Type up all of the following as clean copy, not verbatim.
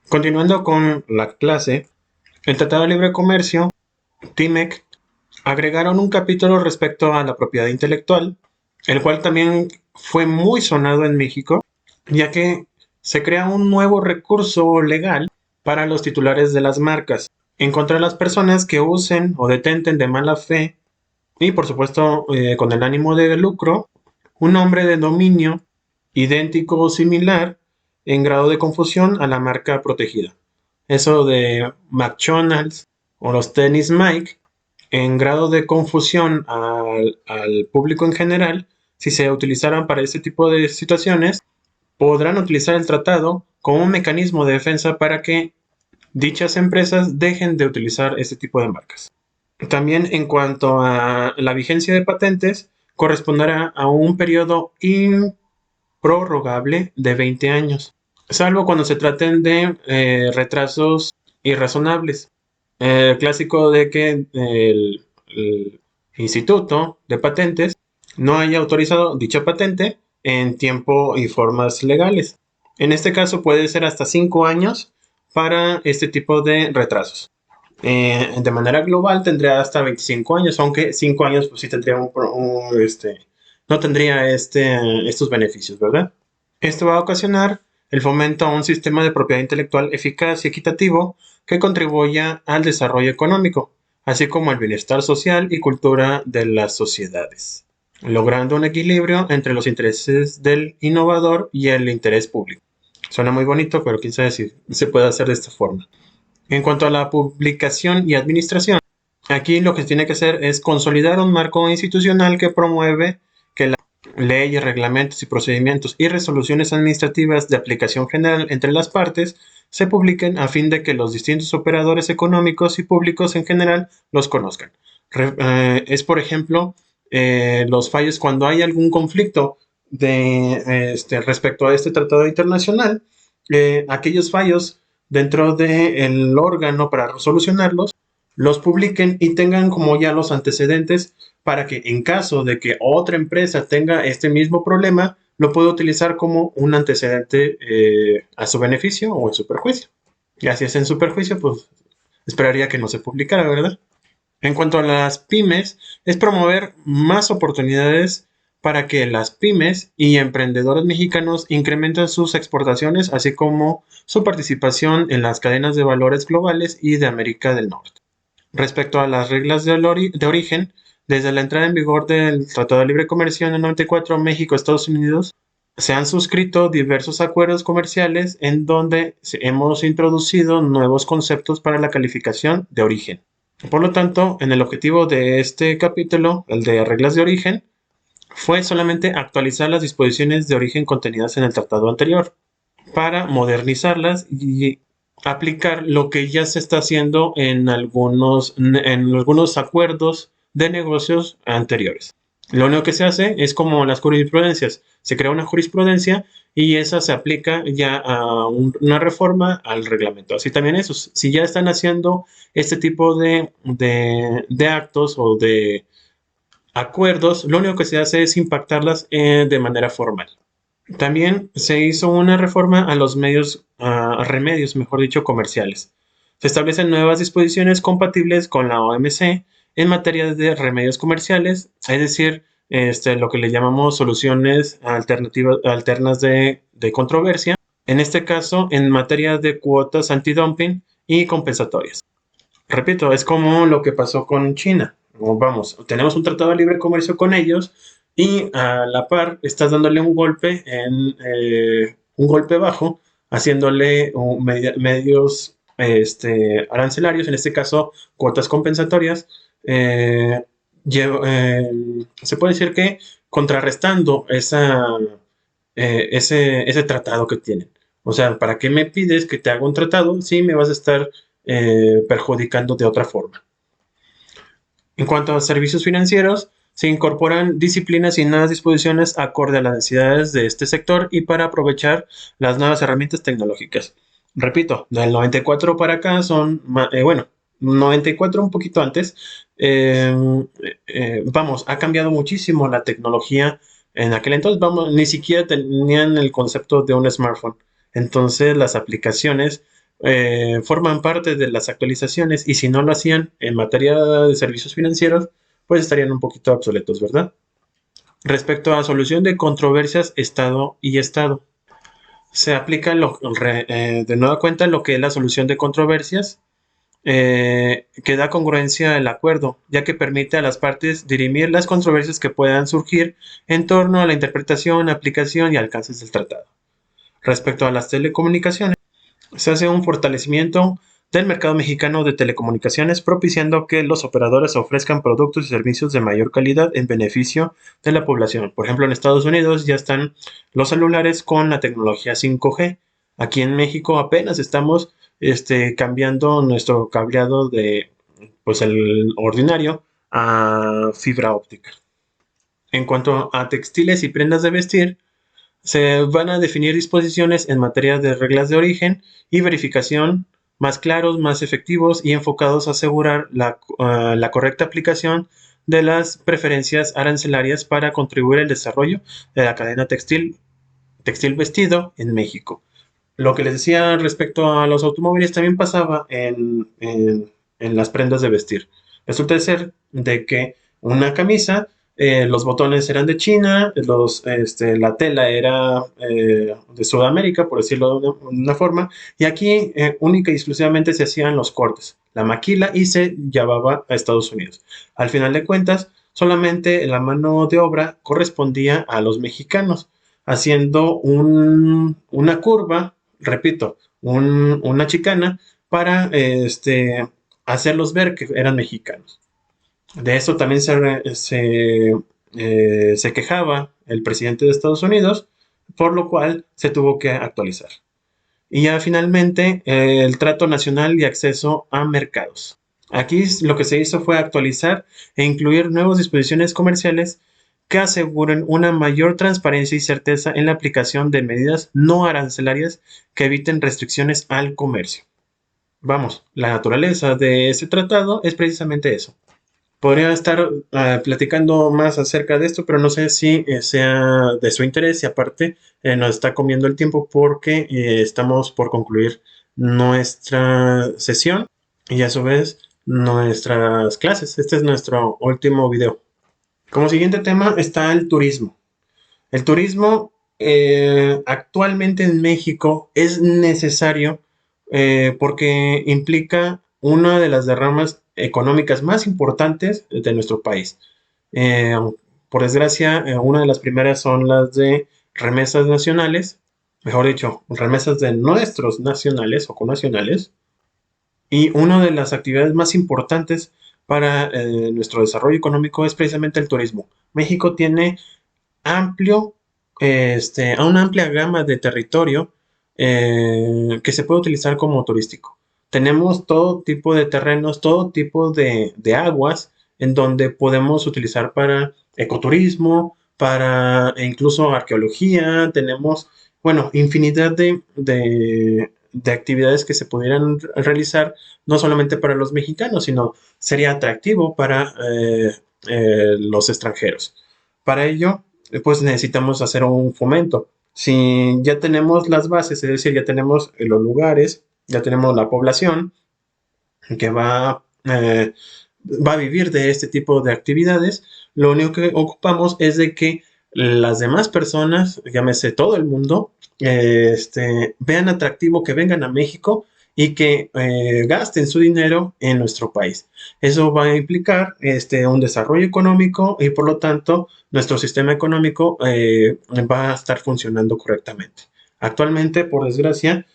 Continuando con la clase, el Tratado de Libre Comercio, TIMEC, agregaron un capítulo respecto a la propiedad intelectual, el cual también fue muy sonado en México, ya que se crea un nuevo recurso legal para los titulares de las marcas, en contra de las personas que usen o detenten de mala fe y, por supuesto, con el ánimo de lucro, un nombre de dominio idéntico o similar en grado de confusión a la marca protegida. Eso de McDonald's o los tenis Mike, en grado de confusión al público en general, si se utilizaran para este tipo de situaciones, podrán utilizar el tratado como un mecanismo de defensa para que dichas empresas dejen de utilizar este tipo de marcas. También en cuanto a la vigencia de patentes, corresponderá a un periodo improrrogable de 20 años, salvo cuando se traten de retrasos irrazonables. El clásico de que el Instituto de Patentes no haya autorizado dicha patente en tiempo y formas legales. En este caso puede ser hasta 5 años para este tipo de retrasos. De manera global tendría hasta 25 años, aunque 5 años pues sí tendría no tendría estos beneficios, ¿verdad? Esto va a ocasionar el fomento a un sistema de propiedad intelectual eficaz y equitativo que contribuya al desarrollo económico, así como al bienestar social y cultura de las sociedades, logrando un equilibrio entre los intereses del innovador y el interés público. Suena muy bonito, pero quién sabe si se puede hacer de esta forma. En cuanto a la publicación y administración, aquí lo que se tiene que hacer es consolidar un marco institucional que promueve que las leyes, reglamentos y procedimientos y resoluciones administrativas de aplicación general entre las partes se publiquen a fin de que los distintos operadores económicos y públicos en general los conozcan. Es, por ejemplo, los fallos cuando hay algún conflicto respecto a este tratado internacional, aquellos fallos dentro del órgano para solucionarlos, los publiquen y tengan como ya los antecedentes para que en caso de que otra empresa tenga este mismo problema, lo pueda utilizar como un antecedente a su beneficio o en su perjuicio. Y así es en su perjuicio, pues esperaría que no se publicara, ¿verdad? En cuanto a las pymes, es promover más oportunidades para que las pymes y emprendedores mexicanos incrementen sus exportaciones, así como su participación en las cadenas de valores globales y de América del Norte. Respecto a las reglas de origen, desde la entrada en vigor del Tratado de Libre Comercio en el 94, México y Estados Unidos se han suscrito diversos acuerdos comerciales en donde hemos introducido nuevos conceptos para la calificación de origen. Por lo tanto, en el objetivo de este capítulo, el de reglas de origen, fue solamente actualizar las disposiciones de origen contenidas en el tratado anterior para modernizarlas y aplicar lo que ya se está haciendo en algunos acuerdos de negocios anteriores. Lo único que se hace es como las jurisprudencias. Se crea una jurisprudencia y esa se aplica ya a una reforma al reglamento. Así también esos. Si ya están haciendo este tipo de actos o de acuerdos, lo único que se hace es impactarlas de manera formal. También se hizo una reforma a los remedios, mejor dicho, comerciales. Se establecen nuevas disposiciones compatibles con la OMC en materia de remedios comerciales, es decir, lo que le llamamos soluciones alternas de controversia, en este caso en materia de cuotas antidumping y compensatorias. Repito, es como lo que pasó con China. Vamos, tenemos un tratado de libre comercio con ellos y a la par estás dándole un golpe bajo, haciéndole medios arancelarios, en este caso cuotas compensatorias. eh, Se puede decir que contrarrestando ese tratado que tienen. O sea, ¿para qué me pides que te haga un tratado si me vas a estar perjudicando de otra forma? En cuanto a servicios financieros, se incorporan disciplinas y nuevas disposiciones acorde a las necesidades de este sector y para aprovechar las nuevas herramientas tecnológicas. Repito, del 94 para acá bueno, 94 un poquito antes, eh, vamos, ha cambiado muchísimo la tecnología. En aquel entonces, vamos, ni siquiera tenían el concepto de un smartphone. Entonces, las aplicaciones forman parte de las actualizaciones y si no lo hacían en materia de servicios financieros, pues estarían un poquito obsoletos, ¿verdad? Respecto a solución de controversias Estado y Estado, se aplica de nueva cuenta lo que es la solución de controversias, que da congruencia al acuerdo, ya que permite a las partes dirimir las controversias que puedan surgir en torno a la interpretación, aplicación y alcances del tratado. Respecto a las telecomunicaciones, se hace un fortalecimiento del mercado mexicano de telecomunicaciones, propiciando que los operadores ofrezcan productos y servicios de mayor calidad en beneficio de la población. Por ejemplo, en Estados Unidos ya están los celulares con la tecnología 5G. Aquí en México apenas estamos cambiando nuestro cableado de pues el ordinario a fibra óptica. En cuanto a textiles y prendas de vestir, se van a definir disposiciones en materia de reglas de origen y verificación más claros, más efectivos y enfocados a asegurar la correcta aplicación de las preferencias arancelarias para contribuir al desarrollo de la cadena textil vestido en México. Lo que les decía respecto a los automóviles también pasaba en las prendas de vestir. Resulta ser de que una camisa, los botones eran de China, la tela era de Sudamérica, por decirlo de una forma, y aquí única y exclusivamente se hacían los cortes, la maquila y se llevaba a Estados Unidos. Al final de cuentas, solamente la mano de obra correspondía a los mexicanos, haciendo una curva, repito, una chicana para hacerlos ver que eran mexicanos. De eso también se quejaba el presidente de Estados Unidos, por lo cual se tuvo que actualizar. Y ya finalmente el trato nacional y acceso a mercados. Aquí lo que se hizo fue actualizar e incluir nuevas disposiciones comerciales que aseguren una mayor transparencia y certeza en la aplicación de medidas no arancelarias que eviten restricciones al comercio. Vamos, la naturaleza de este tratado es precisamente eso. Podría estar platicando más acerca de esto, pero no sé si sea de su interés y aparte nos está comiendo el tiempo porque estamos por concluir nuestra sesión y a su vez nuestras clases. Este es nuestro último video. Como siguiente tema está el turismo. El turismo actualmente en México es necesario porque implica una de las derramas económicas más importantes de nuestro país. Eh, por desgracia, una de las primeras son las de remesas nacionales, mejor dicho, remesas de nuestros nacionales o conacionales. Y una de las actividades más importantes para nuestro desarrollo económico es precisamente el turismo. México tiene amplio, a una amplia gama de territorio que se puede utilizar como turístico. Tenemos todo tipo de terrenos, todo tipo de aguas en donde podemos utilizar para ecoturismo, para incluso arqueología. Tenemos, bueno, infinidad de actividades que se pudieran realizar, no solamente para los mexicanos, sino sería atractivo para los extranjeros. Para ello, pues necesitamos hacer un fomento. Si ya tenemos las bases, es decir, ya tenemos los lugares, ya tenemos la población que va a vivir de este tipo de actividades, lo único que ocupamos es de que las demás personas, llámese todo el mundo, vean atractivo que vengan a México y que gasten su dinero en nuestro país. Eso va a implicar un desarrollo económico y por lo tanto nuestro sistema económico va a estar funcionando correctamente. Actualmente, por desgracia,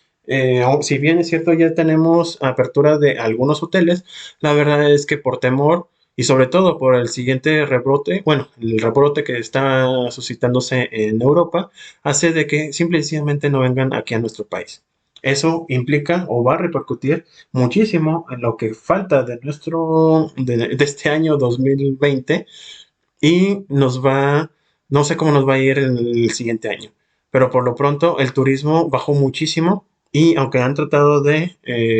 si bien es cierto ya tenemos apertura de algunos hoteles, la verdad es que por temor y sobre todo por el siguiente rebrote, bueno, el rebrote que está suscitándose en Europa, hace de que simple y sencillamente no vengan aquí a nuestro país. Eso implica o va a repercutir muchísimo en lo que falta de este año 2020 y no sé cómo nos va a ir en el siguiente año, pero por lo pronto el turismo bajó muchísimo y aunque han tratado de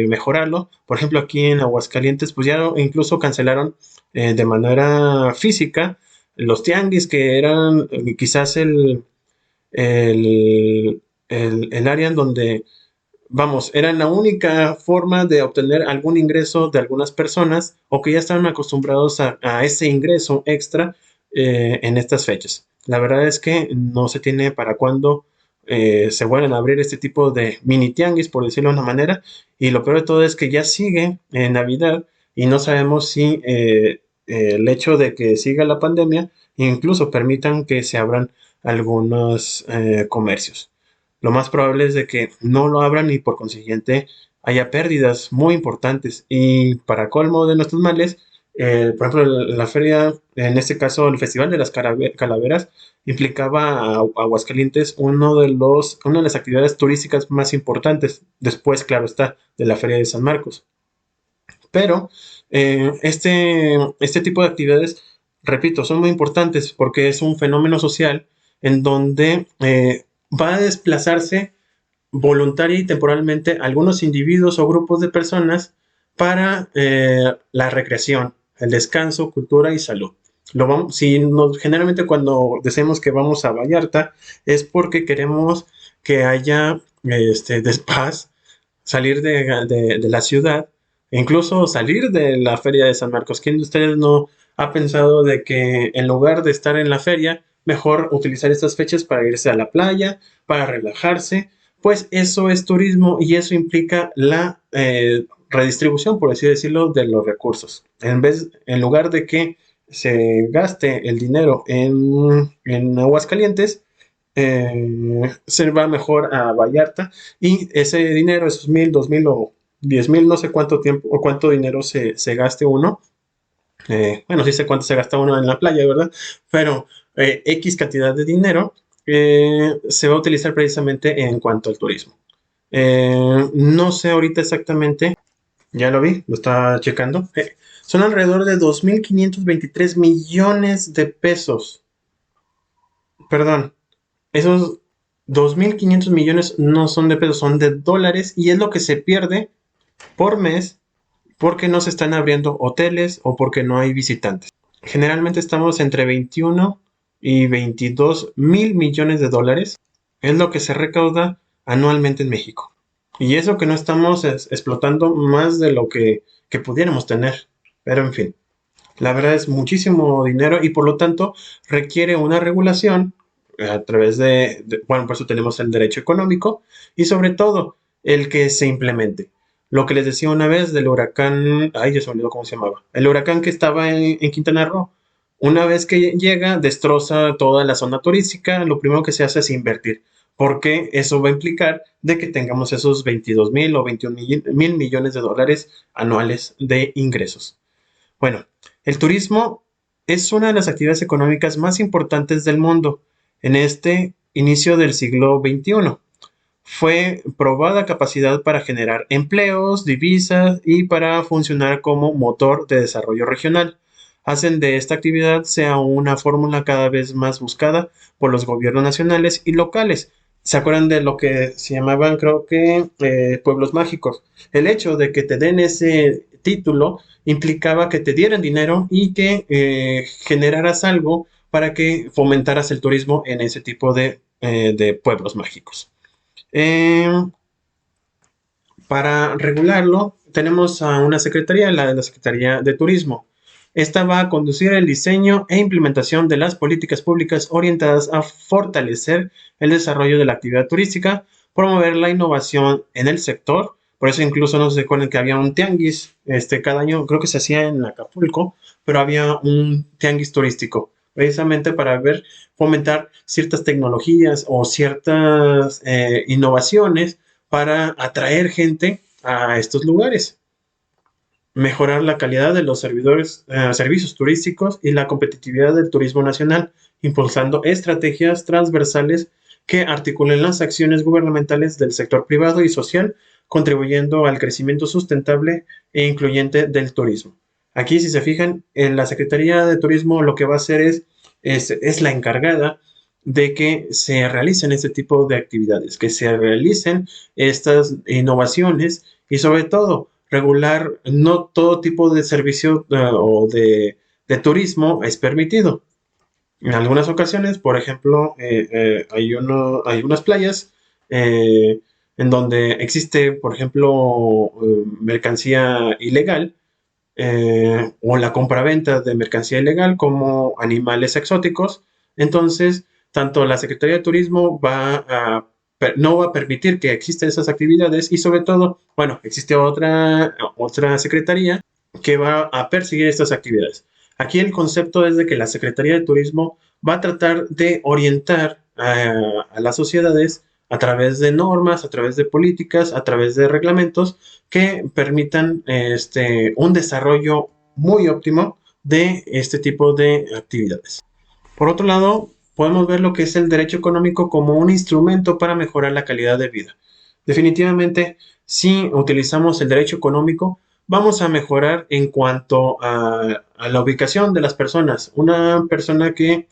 mejorarlo, por ejemplo aquí en Aguascalientes, pues ya incluso cancelaron de manera física los tianguis que eran quizás el área en donde vamos, era la única forma de obtener algún ingreso de algunas personas o que ya estaban acostumbrados a ese ingreso extra en estas fechas. La verdad es que no se tiene para cuándo se vuelven a abrir este tipo de mini tianguis, por decirlo de una manera, y lo peor de todo es que ya sigue en Navidad y no sabemos si el hecho de que siga la pandemia incluso permitan que se abran algunos comercios. Lo más probable es de que no lo abran y por consiguiente haya pérdidas muy importantes. Y para colmo de nuestros males, por ejemplo, la feria, en este caso el Festival de las Calaveras, implicaba a Aguascalientes una de las actividades turísticas más importantes, después, claro está, de la Feria de San Marcos. Pero este tipo de actividades, repito, son muy importantes porque es un fenómeno social en donde va a desplazarse voluntaria y temporalmente algunos individuos o grupos de personas para la recreación, el descanso, cultura y salud. Generalmente cuando decimos que vamos a Vallarta es porque queremos que haya paz, salir de la ciudad e incluso salir de la feria de San Marcos. ¿Quién de ustedes no ha pensado de que en lugar de estar en la feria, mejor utilizar estas fechas para irse a la playa, para relajarse? Pues eso es turismo y eso implica la redistribución, por así decirlo, de los recursos. En lugar de que se gaste el dinero en Aguascalientes, se va mejor a Vallarta y ese dinero, esos 1,000, 2,000 o 10,000, no sé cuánto tiempo o cuánto dinero se gaste uno. Bueno, sí sé cuánto se gasta uno en la playa, ¿verdad? Pero X cantidad de dinero se va a utilizar precisamente en cuanto al turismo. No sé ahorita exactamente, ya lo vi, lo estaba checando. Son alrededor de 2,523 millones de pesos. Perdón, esos 2,500 millones no son de pesos, son de dólares y es lo que se pierde por mes porque no se están abriendo hoteles o porque no hay visitantes. Generalmente estamos entre 21 y 22,000 millones de dólares. Es lo que se recauda anualmente en México. Y eso que no estamos explotando más de lo que pudiéramos tener. Pero en fin, la verdad es muchísimo dinero y por lo tanto requiere una regulación a través bueno, por eso tenemos el derecho económico y sobre todo el que se implemente. Lo que les decía una vez del huracán, ay, ya se me olvidó cómo se llamaba, el huracán que estaba en Quintana Roo. Una vez que llega, destroza toda la zona turística, lo primero que se hace es invertir, porque eso va a implicar de que tengamos esos 22,000 o 21,000 millones de dólares anuales de ingresos. Bueno, el turismo es una de las actividades económicas más importantes del mundo en este inicio del siglo XXI. Fue probada capacidad para generar empleos, divisas y para funcionar como motor de desarrollo regional. Hacen de esta actividad sea una fórmula cada vez más buscada por los gobiernos nacionales y locales. ¿Se acuerdan de lo que se llamaban, creo que, pueblos mágicos? El hecho de que te den ese título implicaba que te dieran dinero y que generaras algo para que fomentaras el turismo en ese tipo de pueblos mágicos. Eh, para regularlo, tenemos a una secretaría, la de la Secretaría de Turismo. Esta va a conducir el diseño e implementación de las políticas públicas orientadas a fortalecer el desarrollo de la actividad turística, promover la innovación en el sector. Por eso incluso no se acuerdan que había un tianguis, cada año creo que se hacía en Acapulco, pero había un tianguis turístico, precisamente para fomentar ciertas tecnologías o ciertas innovaciones para atraer gente a estos lugares, mejorar la calidad de los servicios turísticos y la competitividad del turismo nacional, impulsando estrategias transversales que articulen las acciones gubernamentales del sector privado y social, contribuyendo al crecimiento sustentable e incluyente del turismo. Aquí, si se fijan, en la Secretaría de Turismo lo que va a hacer es la encargada de que se realicen este tipo de actividades, que se realicen estas innovaciones y sobre todo regular no todo tipo de servicio o de turismo es permitido. En algunas ocasiones, por ejemplo, hay unas playas en donde existe, por ejemplo, mercancía ilegal, o la compraventa de mercancía ilegal como animales exóticos. Entonces, tanto la Secretaría de Turismo no va a permitir que existan esas actividades y sobre todo, bueno, existe otra secretaría que va a perseguir estas actividades. Aquí el concepto es de que la Secretaría de Turismo va a tratar de orientar a las sociedades a través de normas, a través de políticas, a través de reglamentos que permitan un desarrollo muy óptimo de este tipo de actividades. Por otro lado, podemos ver lo que es el derecho económico como un instrumento para mejorar la calidad de vida. Definitivamente, si utilizamos el derecho económico, vamos a mejorar en cuanto a la ubicación de las personas. Una persona que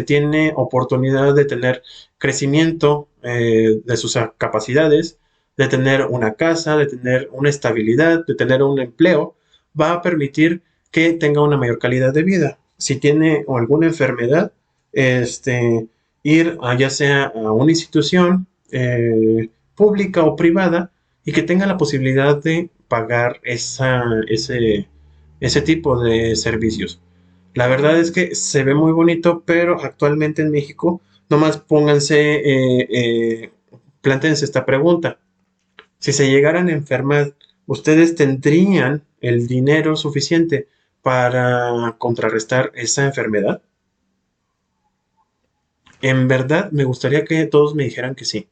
tiene oportunidad de tener crecimiento de sus capacidades, de tener una casa, de tener una estabilidad, de tener un empleo, va a permitir que tenga una mayor calidad de vida. Si tiene alguna enfermedad, ir ya sea a una institución pública o privada y que tenga la posibilidad de pagar ese tipo de servicios. La verdad es que se ve muy bonito, pero actualmente en México, nomás plántense esta pregunta. Si se llegaran a enfermar, ¿ustedes tendrían el dinero suficiente para contrarrestar esa enfermedad? En verdad, me gustaría que todos me dijeran que sí.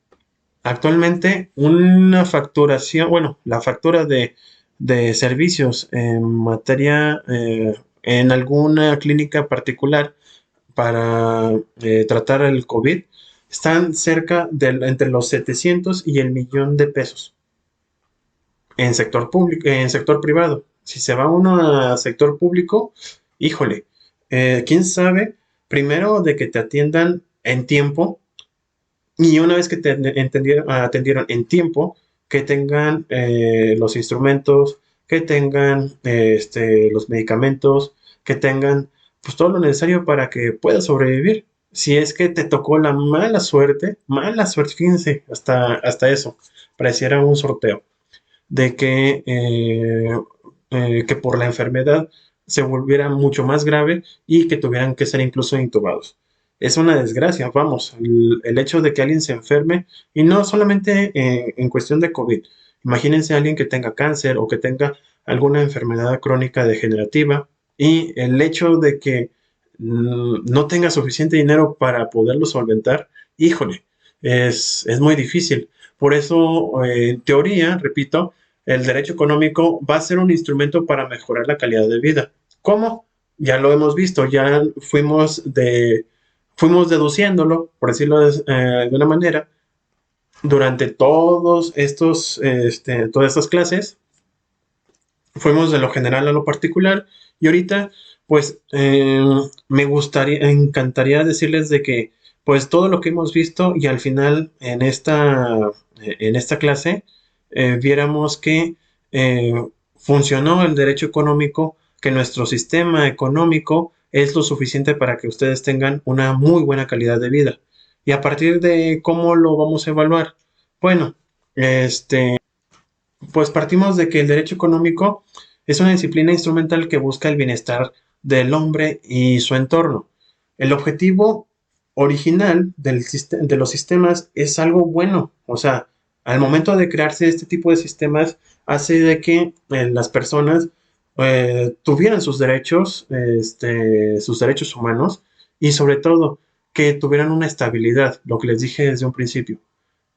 Actualmente, una facturación, bueno, la factura de servicios en materia, en alguna clínica particular para tratar el COVID, están entre los 700 y el millón de pesos en sector público, en sector privado. Si se va uno a sector público, híjole, quién sabe, primero de que te atiendan en tiempo y una vez que te atendieron en tiempo, que tengan los instrumentos, que tengan los medicamentos, que tengan pues todo lo necesario para que puedas sobrevivir. Si es que te tocó la mala suerte, fíjense, hasta eso, pareciera un sorteo de que por la enfermedad se volviera mucho más grave y que tuvieran que ser incluso intubados. Es una desgracia, vamos, el hecho de que alguien se enferme, y no solamente en cuestión de COVID. Imagínense a alguien que tenga cáncer o que tenga alguna enfermedad crónica degenerativa y el hecho de que no tenga suficiente dinero para poderlo solventar, híjole, es muy difícil. Por eso, en teoría, repito, el derecho económico va a ser un instrumento para mejorar la calidad de vida. ¿Cómo? Ya lo hemos visto, ya fuimos deduciéndolo, por decirlo de una manera, durante todas estas clases, fuimos de lo general a lo particular y ahorita, pues, encantaría decirles de que, pues, todo lo que hemos visto y al final en esta clase, viéramos que eh, funcionó el derecho económico, que nuestro sistema económico es lo suficiente para que ustedes tengan una muy buena calidad de vida. Y a partir de cómo lo vamos a evaluar, bueno, pues partimos de que el derecho económico es una disciplina instrumental que busca el bienestar del hombre y su entorno. El objetivo original de los sistemas es algo bueno. O sea, al momento de crearse este tipo de sistemas, hace de que las personas tuvieran sus derechos humanos y sobre todo que tuvieran una estabilidad, lo que les dije desde un principio.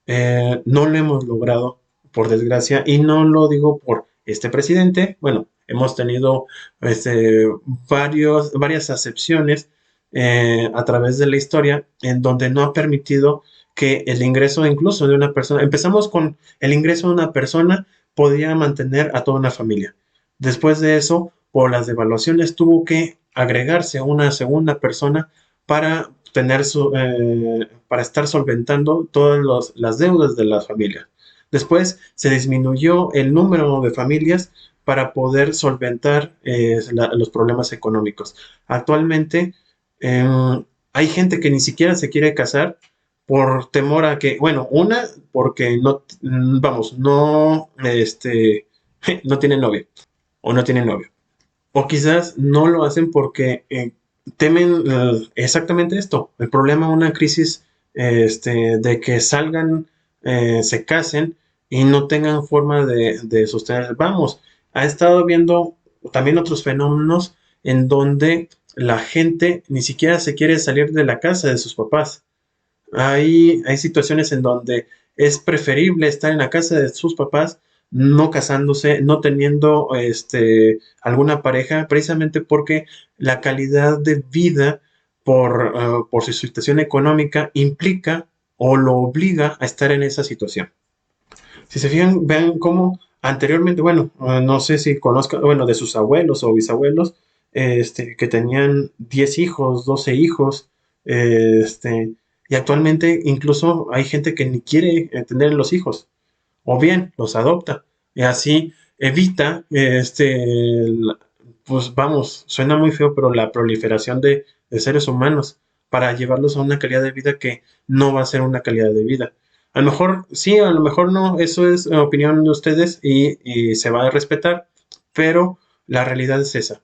No lo hemos logrado, por desgracia, y no lo digo por este presidente. Bueno, hemos tenido este, varias acepciones a través de la historia en donde no ha permitido que el ingreso incluso de una persona, empezamos con el ingreso de una persona, podía mantener a toda una familia. Después de eso, por las devaluaciones, tuvo que agregarse una segunda persona para para estar solventando todas las deudas de las familias. Después se disminuyó el número de familias para poder solventar los problemas económicos. Actualmente hay gente que ni siquiera se quiere casar por temor a que, bueno, una, porque no, vamos, no, no tienen novia o no tienen novio. O quizás no lo hacen porque temen exactamente esto, el problema, una crisis de que salgan, se casen y no tengan forma de sostener. Vamos, ha estado viendo también otros fenómenos en donde la gente ni siquiera se quiere salir de la casa de sus papás. Hay situaciones en donde es preferible estar en la casa de sus papás, no casándose, no teniendo alguna pareja, precisamente porque la calidad de vida por su situación económica implica o lo obliga a estar en esa situación. Si se fijan, vean cómo anteriormente, bueno, no sé si conozcan, bueno, de sus abuelos o bisabuelos, que tenían 10 hijos, 12 hijos, y actualmente incluso hay gente que ni quiere tener los hijos, o bien los adopta, y así evita, pues vamos, suena muy feo, pero la proliferación de seres humanos para llevarlos a una calidad de vida que no va a ser una calidad de vida. A lo mejor sí, a lo mejor no, eso es opinión de ustedes y se va a respetar, pero la realidad es esa.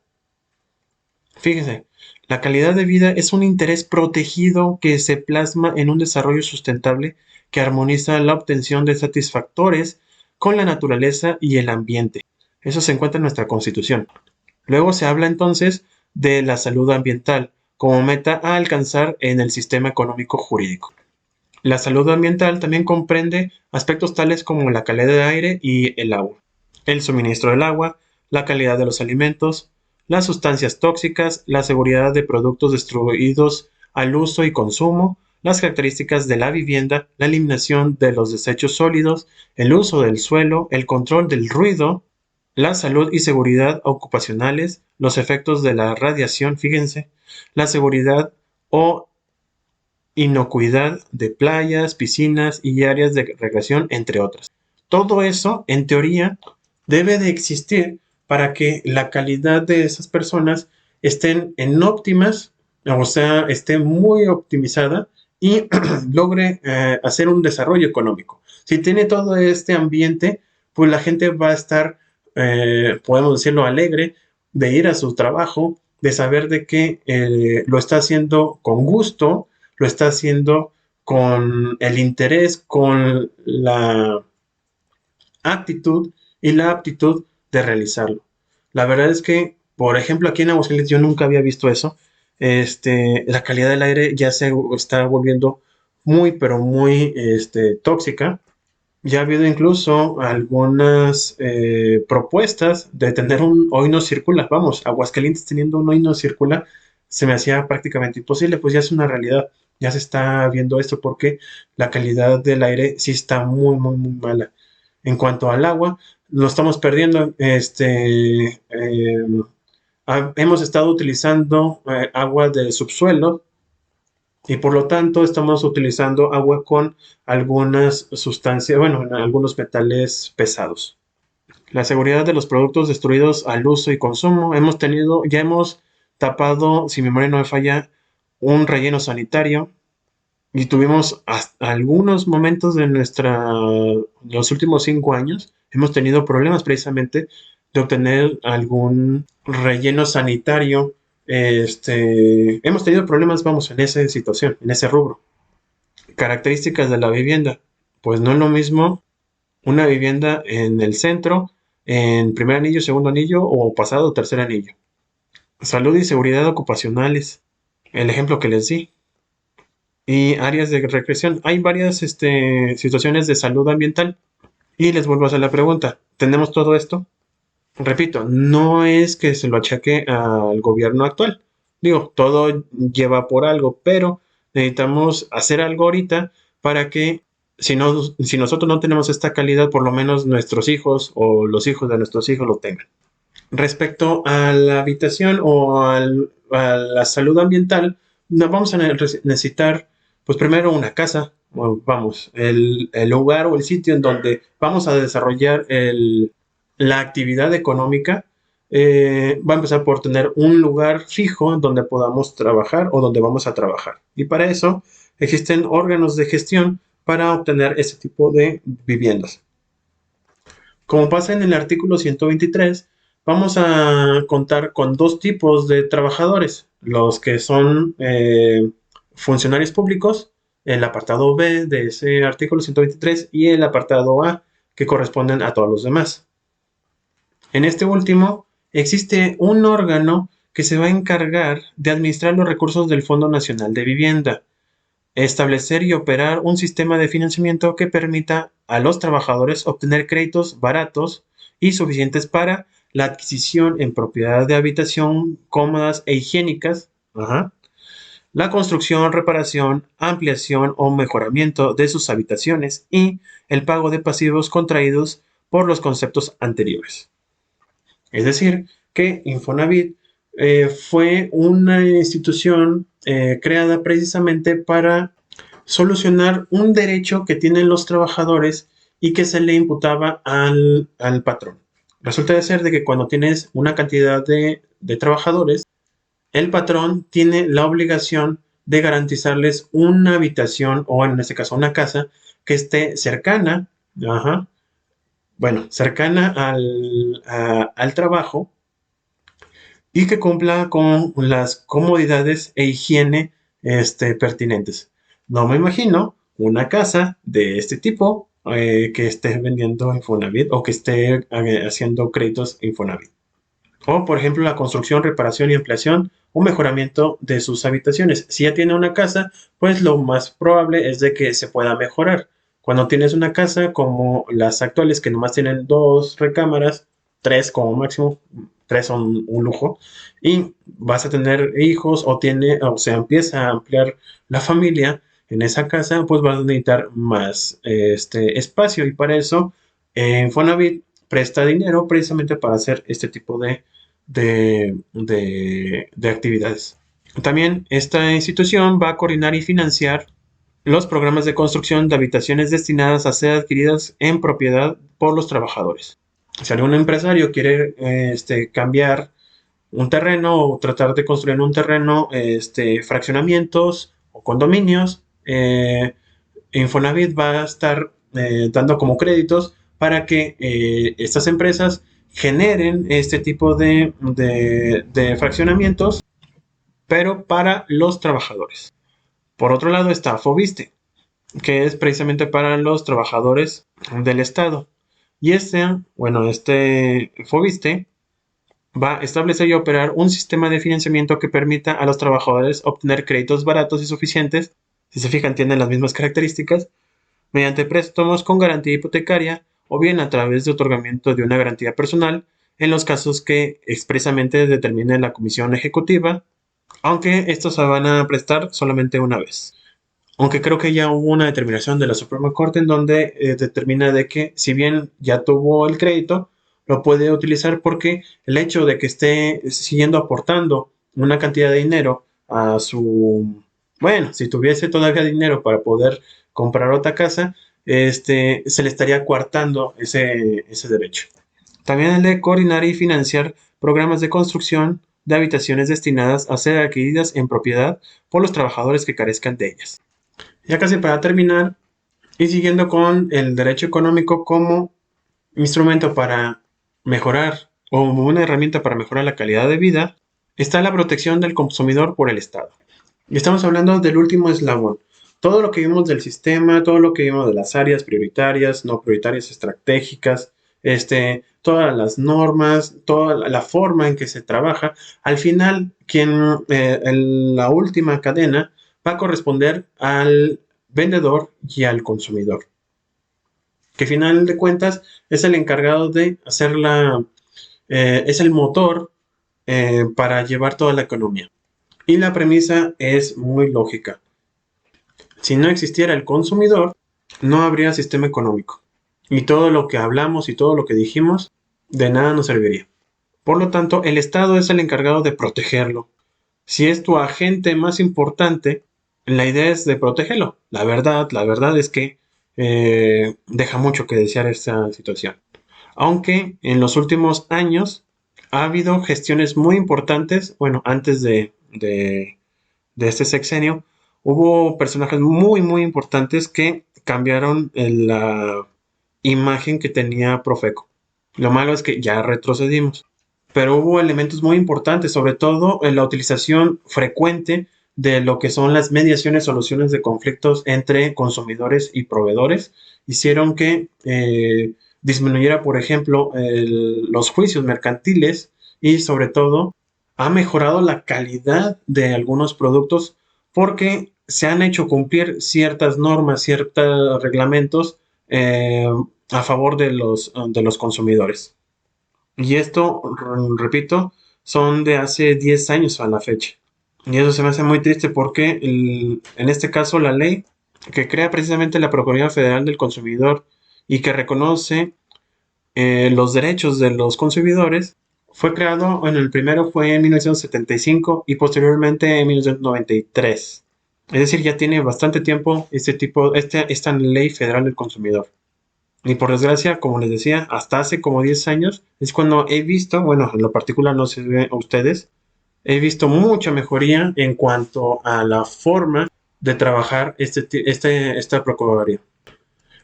Fíjense, la calidad de vida es un interés protegido que se plasma en un desarrollo sustentable que armoniza la obtención de satisfactores con la naturaleza y el ambiente. Eso se encuentra en nuestra Constitución. Luego se habla entonces de la salud ambiental como meta a alcanzar en el sistema económico jurídico. La salud ambiental también comprende aspectos tales como la calidad del aire y el agua, el suministro del agua, la calidad de los alimentos, las sustancias tóxicas, la seguridad de productos destruidos al uso y consumo, las características de la vivienda, la eliminación de los desechos sólidos, el uso del suelo, el control del ruido, la salud y seguridad ocupacionales, los efectos de la radiación, fíjense, la seguridad o inocuidad de playas, piscinas y áreas de recreación, entre otras. Todo eso, en teoría, debe de existir para que la calidad de esas personas estén en óptimas, o sea, esté muy optimizada y logre hacer un desarrollo económico. Si tiene todo este ambiente, pues la gente va a estar, podemos decirlo, alegre de ir a su trabajo, de saber de que lo está haciendo con gusto, lo está haciendo con el interés, con la actitud y la aptitud de realizarlo. La verdad es que, por ejemplo, aquí en Aguascalientes yo nunca había visto eso. La calidad del aire ya se está volviendo muy, pero muy tóxica. Ya ha habido incluso algunas propuestas de tener un hoy no circula. Vamos, Aguascalientes teniendo un hoy no circula se me hacía prácticamente imposible, pues ya es una realidad. Ya se está viendo esto porque la calidad del aire sí está muy, muy, muy mala. En cuanto al agua, lo estamos perdiendo. Hemos estado utilizando agua del subsuelo y por lo tanto estamos utilizando agua con algunas sustancias, bueno, algunos metales pesados. La seguridad de los productos destruidos al uso y consumo. Ya hemos tapado, si mi memoria no me falla, un relleno sanitario y tuvimos hasta algunos momentos de los últimos 5 años, hemos tenido problemas precisamente de obtener algún relleno sanitario. Hemos tenido problemas, vamos, en esa situación, en ese rubro. Características de la vivienda. Pues no es lo mismo una vivienda en el centro, en primer anillo, segundo anillo o pasado tercer anillo. Salud y seguridad ocupacionales. El ejemplo que les di. Y áreas de recreación. Hay varias situaciones de salud ambiental. Y les vuelvo a hacer la pregunta. ¿Tenemos todo esto? Repito, no es que se lo achaque al gobierno actual. Digo, todo lleva por algo, pero necesitamos hacer algo ahorita para que si nosotros no tenemos esta calidad, por lo menos nuestros hijos o los hijos de nuestros hijos lo tengan. Respecto a la habitación o a la salud ambiental, vamos a necesitar, pues primero una casa, vamos, el lugar o el sitio en donde vamos a desarrollar la actividad económica. Va a empezar por tener un lugar fijo donde podamos trabajar o donde vamos a trabajar. Y para eso existen órganos de gestión para obtener este tipo de viviendas. Como pasa en el artículo 123, vamos a contar con dos tipos de trabajadores, los que son funcionarios públicos, el apartado B de ese artículo 123 y el apartado A, que corresponden a todos los demás. En este último, existe un órgano que se va a encargar de administrar los recursos del Fondo Nacional de Vivienda, establecer y operar un sistema de financiamiento que permita a los trabajadores obtener créditos baratos y suficientes para la adquisición en propiedad de habitación cómodas e higiénicas, la construcción, reparación, ampliación o mejoramiento de sus habitaciones y el pago de pasivos contraídos por los conceptos anteriores. Es decir, que Infonavit fue una institución creada precisamente para solucionar un derecho que tienen los trabajadores y que se le imputaba al patrón. Resulta de ser de que cuando tienes una cantidad de trabajadores, el patrón tiene la obligación de garantizarles una habitación o en este caso una casa que esté cercana, cercana al trabajo y que cumpla con las comodidades e higiene pertinentes. No me imagino una casa de este tipo que esté vendiendo Infonavit o que esté haciendo créditos Infonavit. O, por ejemplo, la construcción, reparación y ampliación o mejoramiento de sus habitaciones. Si ya tiene una casa, pues lo más probable es de que se pueda mejorar. Cuando tienes una casa como las actuales que nomás tienen 2 recámaras, 3 como máximo, 3 son un lujo, y vas a tener hijos o se empieza a ampliar la familia en esa casa, pues vas a necesitar más espacio y para eso Infonavit presta dinero precisamente para hacer este tipo de actividades. También esta institución va a coordinar y financiar los programas de construcción de habitaciones destinadas a ser adquiridas en propiedad por los trabajadores. Si algún empresario quiere cambiar un terreno o tratar de construir en un terreno fraccionamientos o condominios, Infonavit va a estar dando como créditos para que estas empresas generen este tipo de fraccionamientos, pero para los trabajadores. Por otro lado está Foviste, que es precisamente para los trabajadores del Estado. Y este Foviste va a establecer y operar un sistema de financiamiento que permita a los trabajadores obtener créditos baratos y suficientes, si se fijan tienen las mismas características, mediante préstamos con garantía hipotecaria o bien a través de otorgamiento de una garantía personal en los casos que expresamente determine la comisión ejecutiva, aunque estos se van a prestar solamente una vez. Aunque creo que ya hubo una determinación de la Suprema Corte en donde determina de que si bien ya tuvo el crédito, lo puede utilizar porque el hecho de que esté siguiendo aportando una cantidad de dinero a su... Bueno, si tuviese todavía dinero para poder comprar otra casa, se le estaría coartando ese derecho. También el de coordinar y financiar programas de construcción de habitaciones destinadas a ser adquiridas en propiedad por los trabajadores que carezcan de ellas. Ya casi para terminar, y siguiendo con el derecho económico como instrumento para mejorar o una herramienta para mejorar la calidad de vida, está la protección del consumidor por el Estado. Y estamos hablando del último eslabón. Todo lo que vimos del sistema, todo lo que vimos de las áreas prioritarias, no prioritarias, estratégicas, todas las normas, toda la forma en que se trabaja, al final, en la última cadena va a corresponder al vendedor y al consumidor, que al final de cuentas es el encargado de hacer es el motor para llevar toda la economía. Y la premisa es muy lógica. Si no existiera el consumidor, no habría sistema económico. Y todo lo que hablamos y todo lo que dijimos, de nada nos serviría. Por lo tanto, el Estado es el encargado de protegerlo. Si es tu agente más importante, la idea es de protegerlo. La verdad es que deja mucho que desear esta situación. Aunque en los últimos años ha habido gestiones muy importantes, bueno, antes de este sexenio, hubo personajes muy, muy importantes que cambiaron la imagen que tenía Profeco. Lo malo es que ya retrocedimos, pero hubo elementos muy importantes, sobre todo en la utilización frecuente de lo que son las mediaciones, soluciones de conflictos entre consumidores y proveedores, hicieron que disminuyera, por ejemplo, los juicios mercantiles y sobre todo ha mejorado la calidad de algunos productos porque se han hecho cumplir ciertas normas, ciertos reglamentos a favor de los consumidores. Y esto, repito, son de hace 10 años a la fecha. Y eso se me hace muy triste porque en este caso la ley que crea precisamente la Procuraduría Federal del Consumidor y que reconoce los derechos de los consumidores fue creado, bueno, el primero fue en 1975 y posteriormente en 1993. Es decir, ya tiene bastante tiempo esta ley federal del consumidor. Y por desgracia, como les decía, hasta hace como 10 años es cuando he visto, bueno, en lo particular no sé a ustedes, he visto mucha mejoría en cuanto a la forma de trabajar esta Procuraduría.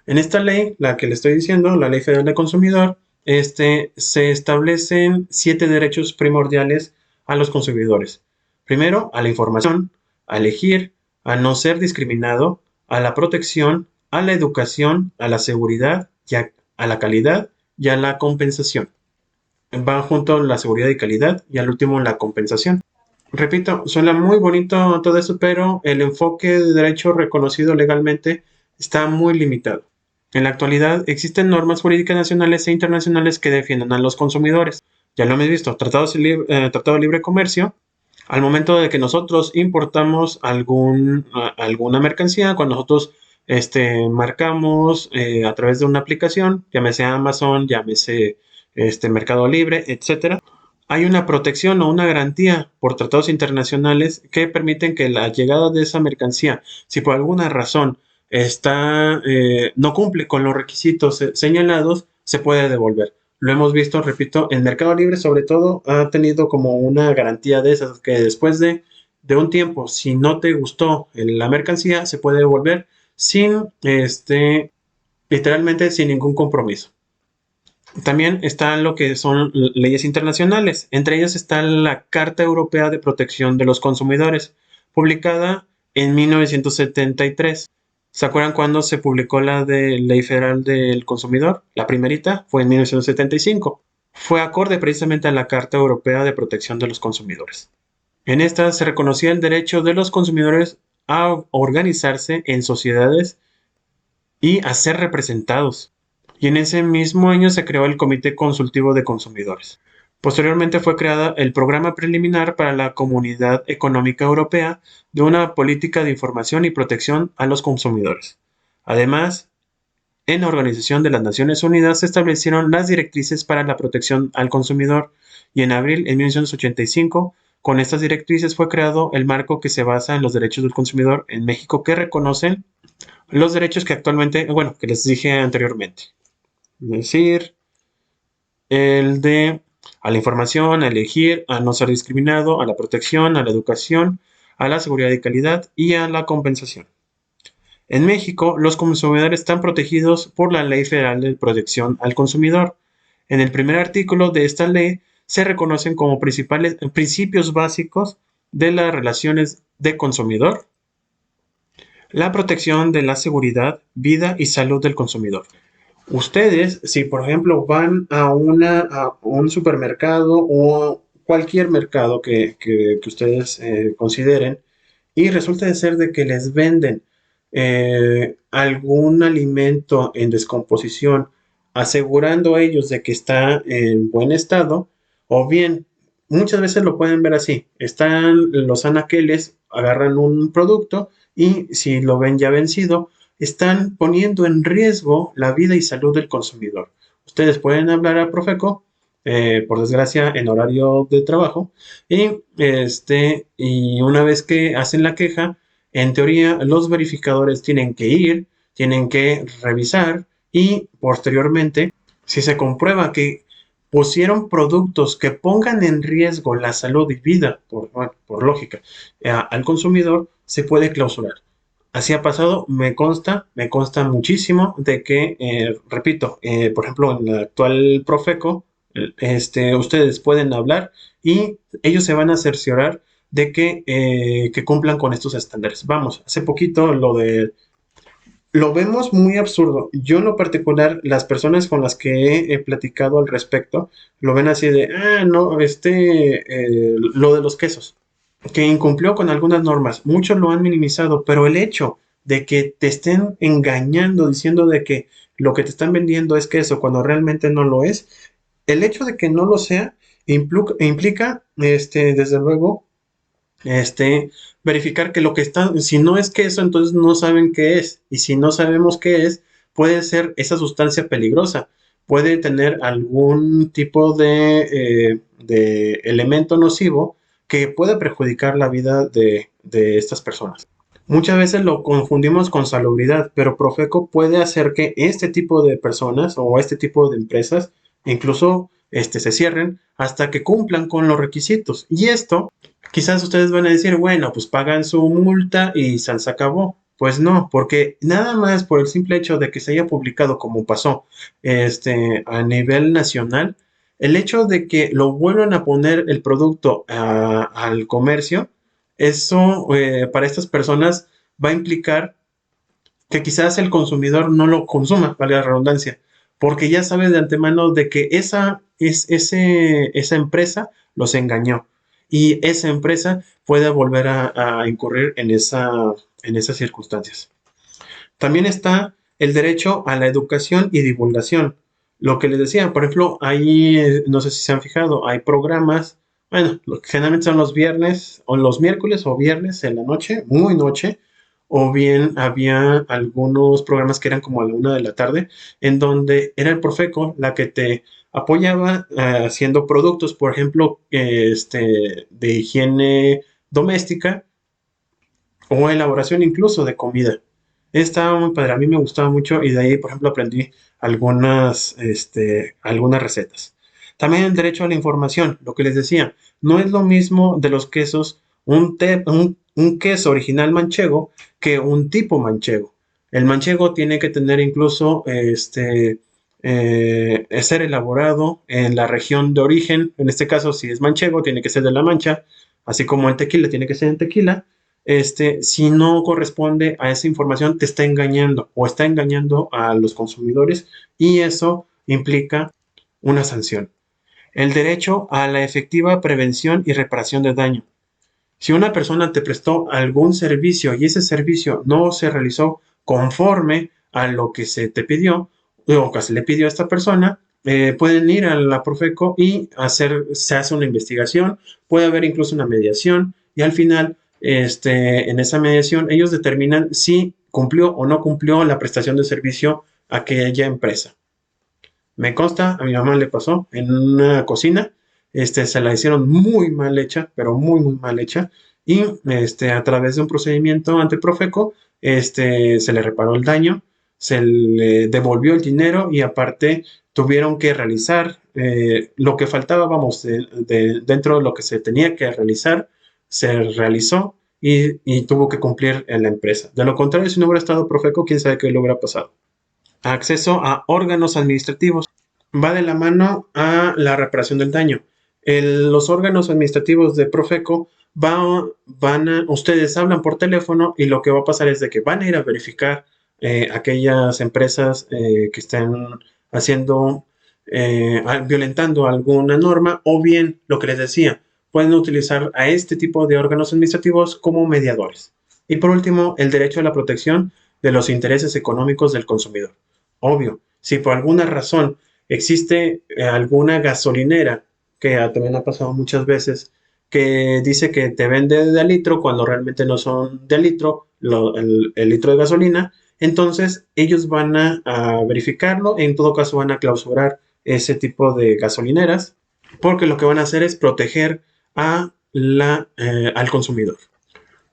En esta ley, la que le estoy diciendo, la Ley Federal del Consumidor, se establecen 7 derechos primordiales a los consumidores. Primero, a la información, a elegir, a no ser discriminado, a la protección, a la educación, a la seguridad, a la calidad y a la compensación. Van junto la seguridad y calidad y al último la compensación. Repito, suena muy bonito todo eso, pero el enfoque de derecho reconocido legalmente está muy limitado. En la actualidad existen normas jurídicas nacionales e internacionales que defienden a los consumidores. Ya lo hemos visto, Tratado de Libre Comercio. Al momento de que nosotros importamos alguna mercancía, cuando nosotros marcamos a través de una aplicación, llámese Amazon, llámese Mercado Libre, etcétera, hay una protección o una garantía por tratados internacionales que permiten que la llegada de esa mercancía, si por alguna razón no cumple con los requisitos señalados, se puede devolver. Lo hemos visto, repito, en Mercado Libre sobre todo ha tenido como una garantía de esas que después de un tiempo, si no te gustó la mercancía, se puede devolver sin, literalmente sin ningún compromiso. También están lo que son leyes internacionales. Entre ellas está la Carta Europea de Protección de los Consumidores, publicada en 1973. ¿Se acuerdan cuando se publicó la de Ley Federal del Consumidor? La primerita fue en 1975. Fue acorde precisamente a la Carta Europea de Protección de los Consumidores. En esta se reconocía el derecho de los consumidores a organizarse en sociedades y a ser representados. Y en ese mismo año se creó el Comité Consultivo de Consumidores. Posteriormente fue creada el Programa Preliminar para la Comunidad Económica Europea de una política de información y protección a los consumidores. Además, en la Organización de las Naciones Unidas se establecieron las directrices para la protección al consumidor y en abril de 1985, con estas directrices fue creado el marco que se basa en los derechos del consumidor en México que reconocen los derechos que actualmente, bueno, que les dije anteriormente. Es decir, el de a la información, a elegir, a no ser discriminado, a la protección, a la educación, a la seguridad y calidad y a la compensación. En México, los consumidores están protegidos por la Ley Federal de Protección al Consumidor. En el primer artículo de esta ley se reconocen como principales principios básicos de las relaciones de consumidor, la protección de la seguridad, vida y salud del consumidor. Ustedes, si por ejemplo van a un supermercado o cualquier mercado que ustedes consideren y resulta de ser de que les venden algún alimento en descomposición, asegurando ellos de que está en buen estado, o bien, muchas veces lo pueden ver así, están los anaqueles, agarran un producto y si lo ven ya vencido, están poniendo en riesgo la vida y salud del consumidor. Ustedes pueden hablar a Profeco, por desgracia, en horario de trabajo, y una vez que hacen la queja, en teoría, los verificadores tienen que ir, tienen que revisar y posteriormente, si se comprueba que pusieron productos que pongan en riesgo la salud y vida, por lógica, al consumidor, se puede clausurar. Así ha pasado, me consta muchísimo de que, repito, por ejemplo, en la actual Profeco, ustedes pueden hablar y ellos se van a cerciorar de que cumplan con estos estándares. Vamos, hace poquito lo vemos muy absurdo. Yo en lo particular, las personas con las que he platicado al respecto, lo ven así de, no, lo de los quesos que incumplió con algunas normas. Muchos lo han minimizado, pero el hecho de que te estén engañando diciendo de que lo que te están vendiendo es queso cuando realmente no lo es, el hecho de que no lo sea implica, desde luego, verificar que lo que está, si no es queso, entonces no saben qué es. Y si no sabemos qué es, puede ser esa sustancia peligrosa. Puede tener algún tipo de elemento nocivo que puede perjudicar la vida de estas personas. Muchas veces lo confundimos con salubridad, pero Profeco puede hacer que este tipo de personas o este tipo de empresas incluso se cierren hasta que cumplan con los requisitos. Y esto, quizás ustedes van a decir, bueno, pues pagan su multa y se acabó. Pues no, porque nada más por el simple hecho de que se haya publicado como pasó a nivel nacional, el hecho de que lo vuelvan a poner el producto al comercio, eso para estas personas va a implicar que quizás el consumidor no lo consuma, valga la redundancia, porque ya sabe de antemano de que esa empresa los engañó y esa empresa puede volver a incurrir en esas circunstancias. También está el derecho a la educación y divulgación. Lo que les decía, por ejemplo, ahí, no sé si se han fijado, hay programas, bueno, lo que generalmente son los viernes o los miércoles o viernes en la noche, muy noche, o bien había algunos programas que eran como a la 1 de la tarde, en donde era el Profeco la que te apoyaba haciendo productos, por ejemplo, de higiene doméstica o elaboración incluso de comida. Estaba muy padre, a mí me gustaba mucho y de ahí, por ejemplo, aprendí algunas recetas. También el derecho a la información, lo que les decía, no es lo mismo de los quesos un queso original manchego que un tipo manchego. El manchego tiene que tener incluso ser elaborado en la región de origen. En este caso, si es manchego, tiene que ser de La Mancha, así como el tequila tiene que ser en tequila. Si no corresponde a esa información, te está engañando o está engañando a los consumidores y eso implica una sanción. El derecho a la efectiva prevención y reparación de daño. Si una persona te prestó algún servicio y ese servicio no se realizó conforme a lo que se te pidió o que se le pidió a esta persona, pueden ir a la Profeco y se hace una investigación, puede haber incluso una mediación y al final, en esa mediación, ellos determinan si cumplió o no cumplió la prestación de servicio a aquella empresa. Me consta, a mi mamá le pasó en una cocina, se la hicieron muy mal hecha, pero muy, muy mal hecha, y a través de un procedimiento ante Profeco, se le reparó el daño, se le devolvió el dinero y aparte tuvieron que realizar lo que faltaba, vamos, dentro de lo que se tenía que realizar, se realizó y tuvo que cumplir en la empresa. De lo contrario, si no hubiera estado Profeco, quién sabe qué le hubiera pasado. Acceso a órganos administrativos. Va de la mano a la reparación del daño. Los órganos administrativos de Profeco ustedes hablan por teléfono y lo que va a pasar es de que van a ir a verificar aquellas empresas que estén haciendo, violentando alguna norma o bien, lo que les decía, pueden utilizar a este tipo de órganos administrativos como mediadores. Y por último, el derecho a la protección de los intereses económicos del consumidor. Obvio, si por alguna razón existe alguna gasolinera, que también ha pasado muchas veces, que dice que te vende de a litro cuando realmente no son de a litro el litro de gasolina, entonces ellos van a verificarlo, en todo caso van a clausurar ese tipo de gasolineras, porque lo que van a hacer es proteger al consumidor.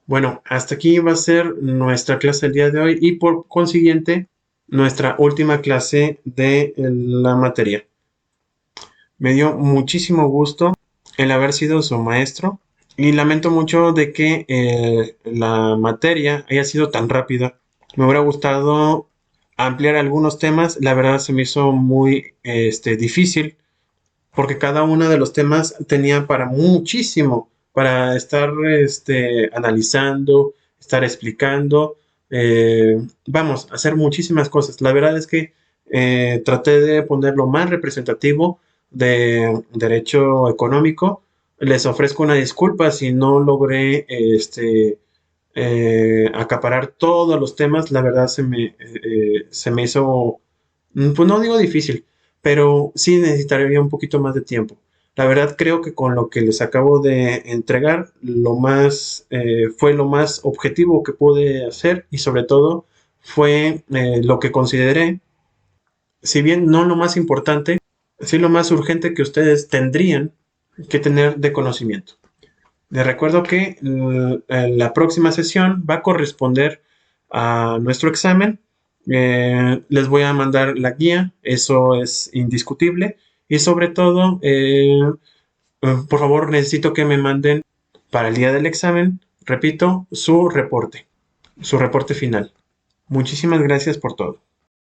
Bueno, hasta aquí va a ser nuestra clase del día de hoy y por consiguiente nuestra última clase de la materia. Me dio muchísimo gusto el haber sido su maestro Y lamento mucho de que la materia haya sido tan rápida. Me hubiera gustado ampliar algunos temas. La verdad se me hizo muy difícil porque cada uno de los temas tenía para muchísimo, para estar analizando, estar explicando, vamos, hacer muchísimas cosas. La verdad es que traté de poner lo más representativo de derecho económico. Les ofrezco una disculpa si no logré acaparar todos los temas. La verdad se me hizo, pues no digo difícil, pero sí necesitaría un poquito más de tiempo. La verdad creo que con lo que les acabo de entregar, fue lo más objetivo que pude hacer y sobre todo fue lo que consideré, si bien no lo más importante, sí lo más urgente que ustedes tendrían que tener de conocimiento. Les recuerdo que la próxima sesión va a corresponder a nuestro examen. Les voy a mandar la guía, eso es indiscutible. Y sobre todo, por favor, necesito que me manden para el día del examen, repito, su reporte final. Muchísimas gracias por todo.